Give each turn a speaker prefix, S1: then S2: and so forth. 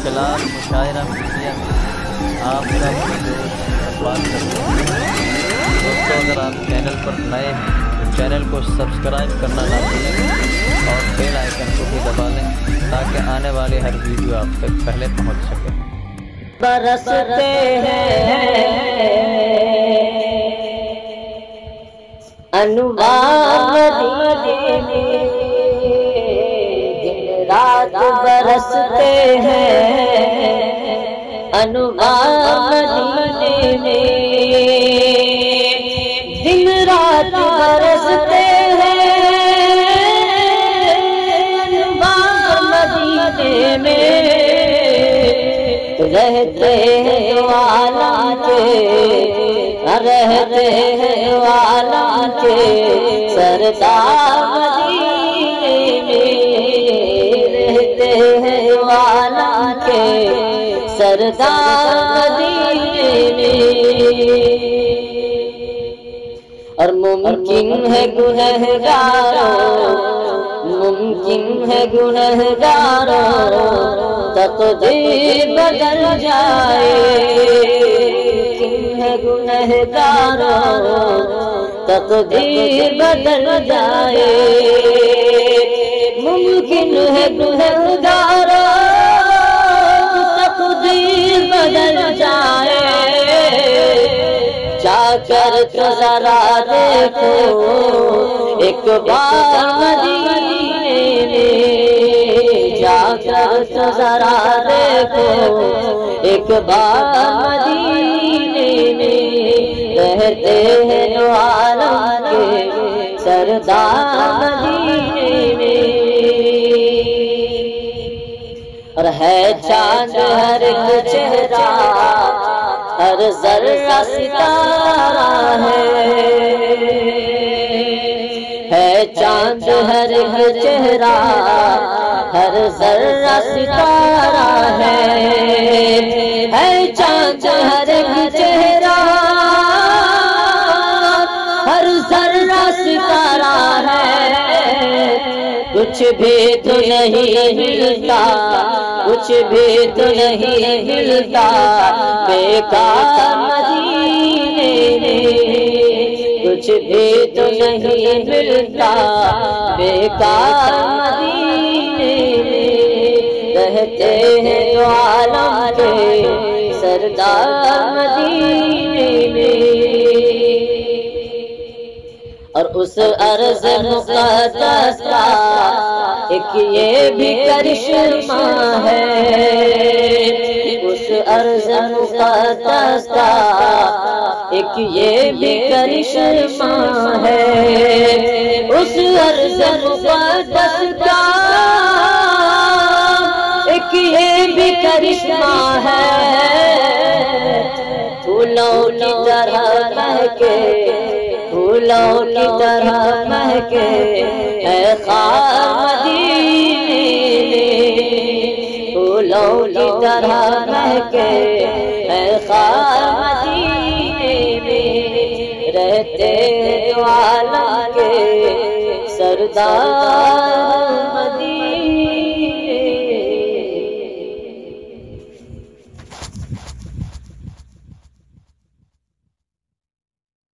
S1: इनकलाब मुशायरा मीडिया में आप सब बात करते हैं। दोस्तों, अगर आप चैनल पर नए हैं तो चैनल को सब्सक्राइब करना ना भूलें और बेल आइकन को भी दबा लें ताकि आने वाली हर वीडियो आप तक पहले पहुंच सके।
S2: बरसते हैं अनुवाद दिन रात बरसते हैं अनुवाद दिन रात बरसते हैं अनुवाद मदीने में रहते हैं वाला के रहते हैं वाला के सरदार मदीने में रहते हैं वाला के सरदार मदीने में। और मुमकिन है गुनहगारों मुमकिन है गुनहगारों तक़दीर बदल जाए मुमकिन है गुनहगारों तक़दीर बदल जाए मुमकिन है गुनहगारों तक़दीर बदल जाए। जाकर तो जरा देखो एक बार मदीने में जाकर तो जरा देखो एक बार मदीने में रहते हैं आलम के सरदार मदीने में। और है चांद हर एक चेहरा हर जर्रा सितारा है चांद हर एक चेहरा हर जर्रा सितारा है चांद हर एक चेहरा हर जर्रा सितारा है। कुछ भी तो नहीं मिलता कुछ भी तो नहीं मिलता बेकार मदीने में कुछ भी तो नहीं मिलता बेकार मदीने में रहते हैं आलम के सरदार मदीने में। और उस अर्ज़ मुक़द्दस का एक ये भी करिश्मा है उस अर्ज़ मुक़द्दस का एक ये भी करिश्मा है उस अर्ज़ मुक़द्दस का एक ये भी करिश्मा है। फूलों की तरह महके फूलों की तरह महके है खार मदीने फूलों की तरह महके है खार मदीने में रहते वाला के सरदार